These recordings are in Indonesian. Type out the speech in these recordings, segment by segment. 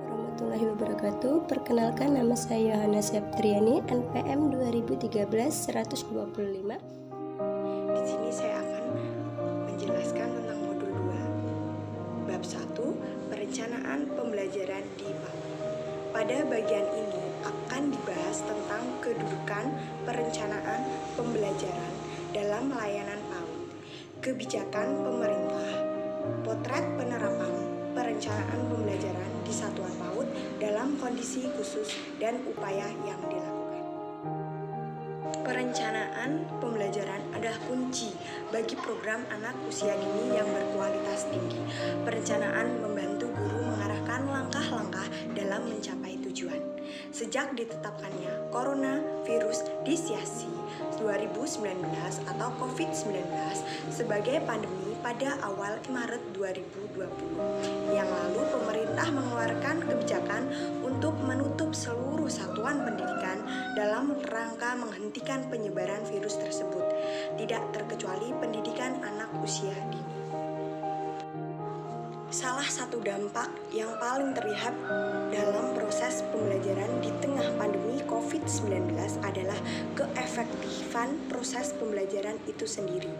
Warahmatullahi wabarakatuh. Perkenalkan, nama saya Yohana Septriani, NPM 2013-125. Di sini saya akan menjelaskan tentang modul 2, bab 1, perencanaan pembelajaran di PAUD. Pada bagian ini akan dibahas tentang kedudukan perencanaan pembelajaran dalam layanan PAUD, kebijakan pemerintah, potret penerapan perencanaan pembelajaran di satuan PAUD dalam kondisi khusus dan upaya yang dilakukan. Perencanaan pembelajaran adalah kunci bagi program anak usia dini yang berkualitas tinggi. Perencanaan membantu guru mengarahkan langkah-langkah dalam mencapai tujuan. Sejak ditetapkannya Coronavirus Disease 2019 atau COVID-19 sebagai pandemi pada awal Maret 2020 yang lalu, pemerintah mengeluarkan kebijakan untuk menutup seluruh satuan pendidikan dalam rangka menghentikan penyebaran virus tersebut, tidak terkecuali pendidikan anak usia dini. Salah satu dampak yang paling terlihat dalam proses pembelajaran di tengah pandemi COVID-19 adalah keefektifan proses pembelajaran itu sendiri.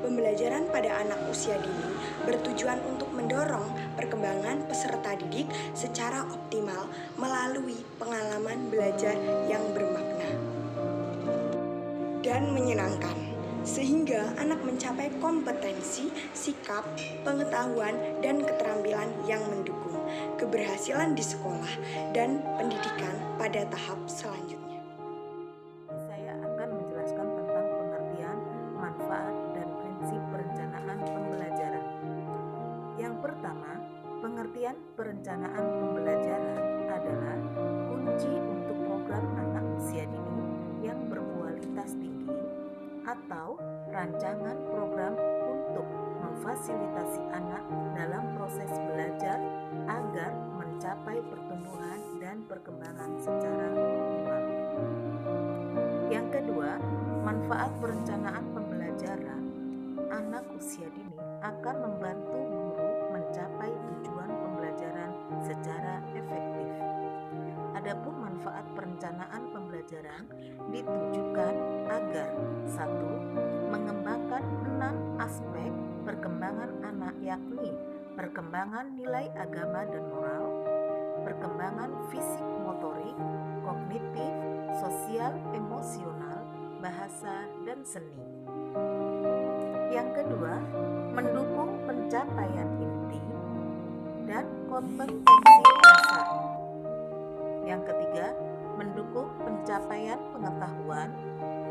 Pembelajaran pada anak usia dini bertujuan untuk mendorong perkembangan peserta didik secara optimal melalui pengalaman belajar yang bermakna dan menyenangkan, sehingga anak mencapai kompetensi, sikap, pengetahuan, dan keterampilan yang mendukung keberhasilan di sekolah dan pendidikan pada tahap selanjutnya. Saya akan menjelaskan tentang pengertian, manfaat, dan prinsip perencanaan pembelajaran. Yang pertama, pengertian perencanaan pembelajaran adalah kunci untuk program anak usia dini yang berkualitas tinggi atau rancangan program untuk memfasilitasi anak dalam proses belajar agar mencapai pertumbuhan dan perkembangan secara optimal. Yang kedua, manfaat perencanaan pembelajaran anak usia dini akan membantu guru mencapai tujuan pembelajaran secara efektif. Adapun manfaat perencanaan pembelajaran ditujukan agar 1. Mengembangkan 6 aspek perkembangan anak, yakni perkembangan nilai agama dan moral, perkembangan fisik motorik, kognitif, sosial, emosional, bahasa, dan seni. Yang kedua, mendukung pencapaian inti dan kompetensi dasar. Yang ketiga, mendukung pencapaian pengetahuan,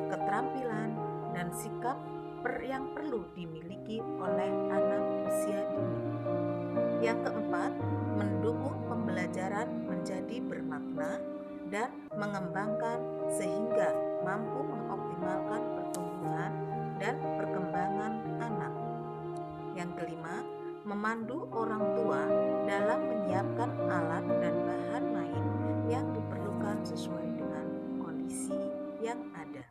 keterampilan, dan sikap yang perlu dimiliki oleh anak usia dini. Yang keempat, mendukung pembelajaran menjadi bermakna dan mengembangkan sehingga mampu mengoptimalkan pertumbuhan dan perkembangan anak. Yang kelima, memandu orang tua dalam menyiapkan alat dan bahan main yang diperlukan sesuai dengan kondisi yang ada.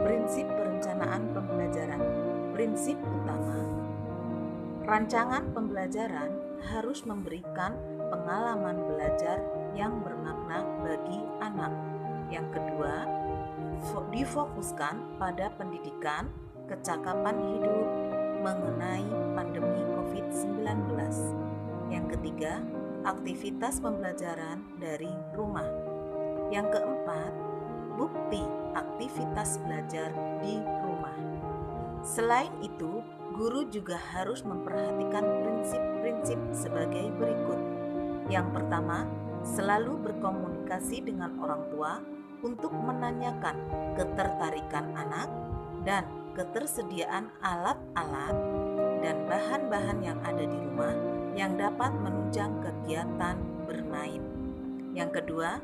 Prinsip perencanaan pembelajaran. Prinsip utama, rancangan pembelajaran harus memberikan pengalaman belajar yang bermakna bagi anak. Yang kedua, difokuskan pada pendidikan kecakapan hidup mengenai pandemi COVID-19. Yang ketiga, aktivitas pembelajaran dari rumah. Yang keempat, bukti aktivitas belajar di rumah. Selain itu, guru juga harus memperhatikan prinsip-prinsip sebagai berikut. Yang pertama, selalu berkomunikasi dengan orang tua untuk menanyakan ketertarikan anak dan ketersediaan alat-alat dan bahan-bahan yang ada di rumah yang dapat menunjang kegiatan bermain. Yang kedua,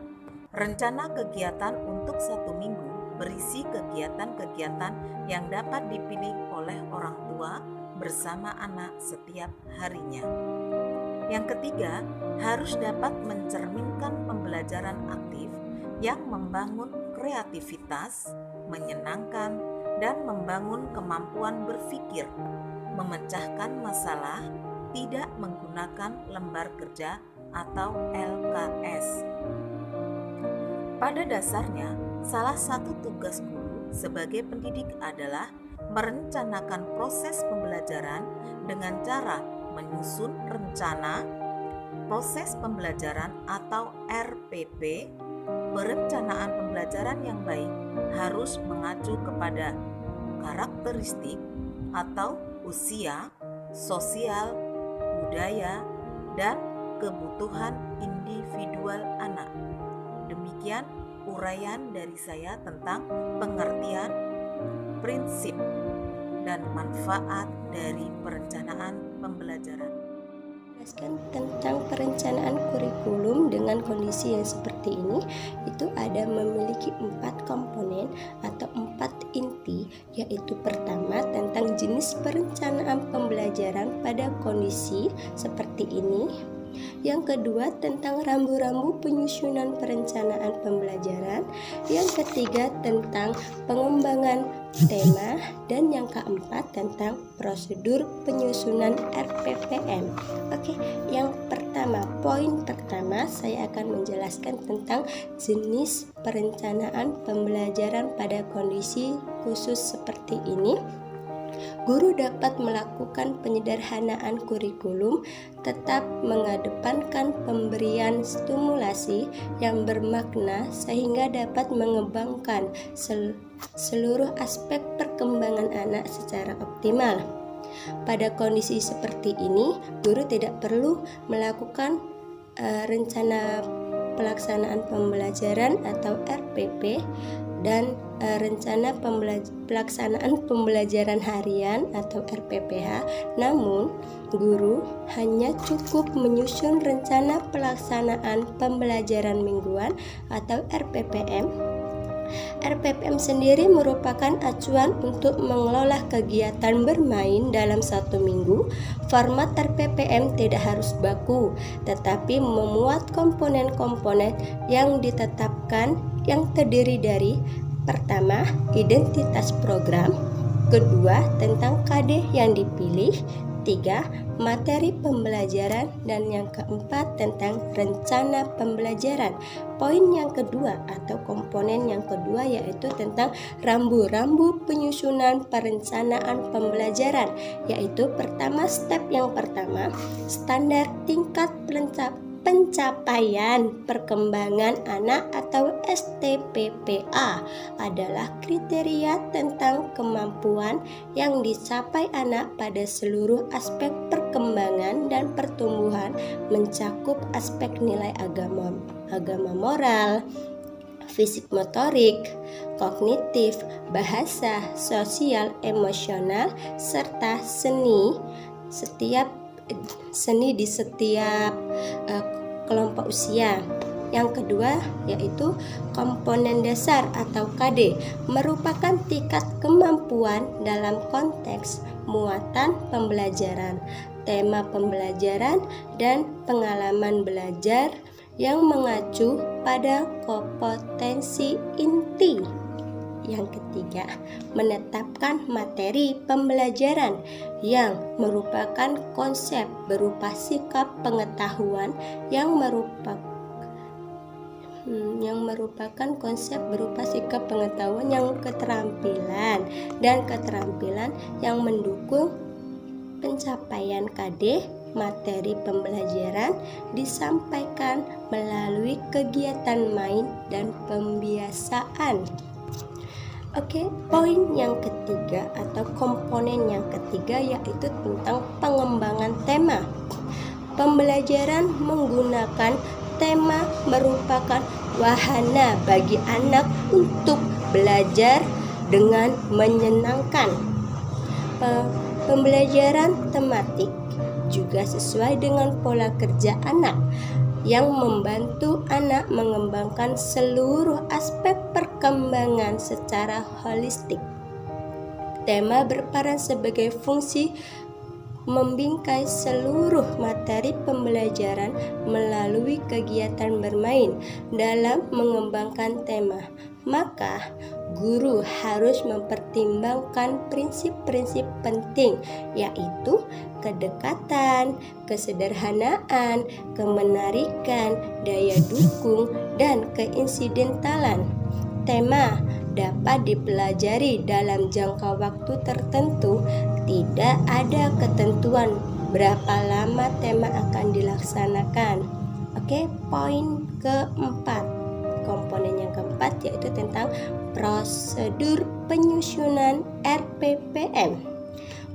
rencana kegiatan untuk 1 minggu berisi kegiatan-kegiatan yang dapat dipilih oleh orang tua bersama anak setiap harinya. Yang ketiga, harus dapat mencerminkan pembelajaran aktif yang membangun kreativitas, menyenangkan, dan membangun kemampuan berpikir, memecahkan masalah tidak menggunakan lembar kerja atau LKS. Pada dasarnya, salah satu tugas guru sebagai pendidik adalah merencanakan proses pembelajaran dengan cara menyusun rencana proses pembelajaran atau RPP. Perencanaan pembelajaran yang baik harus mengacu kepada karakteristik atau usia, sosial, budaya, dan kebutuhan individual anak. Demikian uraian dari saya tentang pengertian, prinsip, dan manfaat dari perencanaan pembelajaran. Jelaskan tentang perencanaan kurikulum dengan kondisi yang seperti ini, itu ada memiliki 4 komponen atau 4 inti, yaitu pertama tentang jenis perencanaan pembelajaran pada kondisi seperti ini. Yang kedua tentang rambu-rambu penyusunan perencanaan pembelajaran. Yang ketiga tentang pengembangan tema. Dan yang keempat tentang prosedur penyusunan RPPM. Oke, yang pertama, poin pertama saya akan menjelaskan tentang jenis perencanaan pembelajaran pada kondisi khusus seperti ini. Guru dapat melakukan penyederhanaan kurikulum, tetap mengedepankan pemberian stimulasi yang bermakna sehingga dapat mengembangkan seluruh aspek perkembangan anak secara optimal. Pada kondisi seperti ini, guru tidak perlu melakukan rencana pelaksanaan pembelajaran atau RPP dan rencana pelaksanaan pembelajaran harian atau RPPH. Namun, guru hanya cukup menyusun rencana pelaksanaan pembelajaran mingguan atau RPPM. RPPM sendiri merupakan acuan untuk mengelola kegiatan bermain dalam 1 minggu. Format RPPM tidak harus baku, tetapi memuat komponen-komponen yang ditetapkan yang terdiri dari: pertama, identitas program; kedua, tentang KD yang dipilih; 3, materi pembelajaran; dan yang keempat, tentang rencana pembelajaran. Poin yang kedua atau komponen yang kedua yaitu tentang rambu-rambu penyusunan perencanaan pembelajaran, yaitu pertama, step yang pertama, standar tingkat pencapaian perkembangan anak atau STPPA adalah kriteria tentang kemampuan yang dicapai anak pada seluruh aspek perkembangan dan pertumbuhan, mencakup aspek nilai agama moral, fisik motorik, kognitif, bahasa, sosial, emosional, serta seni di setiap kelompok usia. Yang kedua yaitu komponen dasar atau KD, merupakan tingkat kemampuan dalam konteks muatan pembelajaran, tema pembelajaran, dan pengalaman belajar yang mengacu pada kompetensi inti. Yang ketiga, menetapkan materi pembelajaran yang merupakan konsep berupa sikap pengetahuan yang merupakan konsep berupa sikap pengetahuan yang keterampilan yang mendukung pencapaian KD. Materi pembelajaran disampaikan melalui kegiatan main dan pembiasaan. Oke, poin yang ketiga atau komponen yang ketiga yaitu tentang pengembangan tema. Pembelajaran menggunakan tema merupakan wahana bagi anak untuk belajar dengan menyenangkan. Pembelajaran tematik juga sesuai dengan pola kerja anak yang membantu anak mengembangkan seluruh aspek perkembangan secara holistik. Tema berperan sebagai fungsi membingkai seluruh materi pembelajaran melalui kegiatan bermain dalam mengembangkan tema. Maka, guru harus mempertimbangkan prinsip-prinsip penting, yaitu kedekatan, kesederhanaan, kemenarikan, daya dukung, dan keinsidentalan. Tema dapat dipelajari dalam jangka waktu tertentu. Tidak ada ketentuan berapa lama tema akan dilaksanakan. Oke, poin keempat. Komponen yang keempat yaitu tentang prosedur penyusunan RPPM.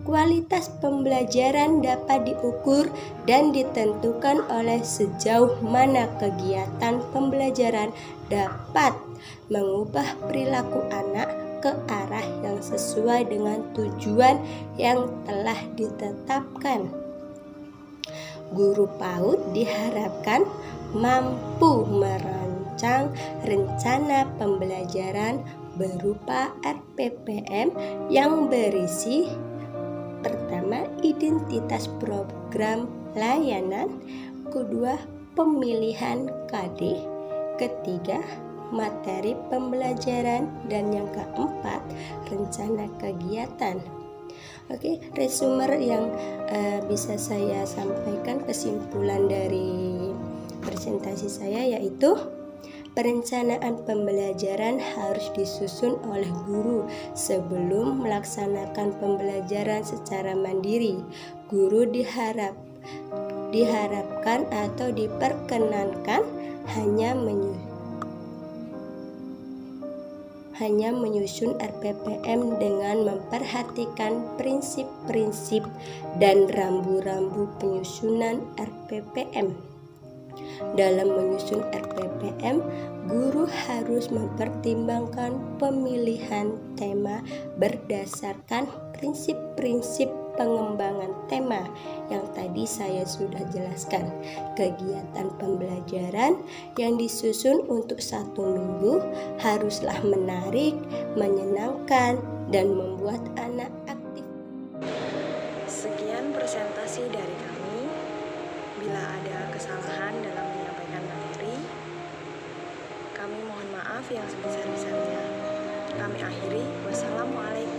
Kualitas pembelajaran dapat diukur dan ditentukan oleh sejauh mana kegiatan pembelajaran dapat mengubah perilaku anak ke arah yang sesuai dengan tujuan yang telah ditetapkan. Guru PAUD diharapkan mampu merancang rencana pembelajaran berupa RPPM yang berisi: pertama, identitas program layanan; kedua, pemilihan KD; ketiga, materi pembelajaran; dan yang keempat, rencana kegiatan. Oke, resumer yang bisa saya sampaikan, kesimpulan dari presentasi saya yaitu perencanaan pembelajaran harus disusun oleh guru sebelum melaksanakan pembelajaran secara mandiri. Guru diharapkan atau diperkenankan hanya menyusun RPPM dengan memperhatikan prinsip-prinsip dan rambu-rambu penyusunan RPPM. Dalam menyusun RPPM, guru harus mempertimbangkan pemilihan tema berdasarkan prinsip-prinsip pengembangan tema yang tadi saya sudah jelaskan. Kegiatan pembelajaran yang disusun untuk 1 minggu haruslah menarik, menyenangkan, dan membuat anak aktif. Sekian presentasi dari kami. Bila ada kesalahan dalam menyampaikan materi, kami mohon maaf yang sebesar-besarnya. Kami akhiri. Wassalamualaikum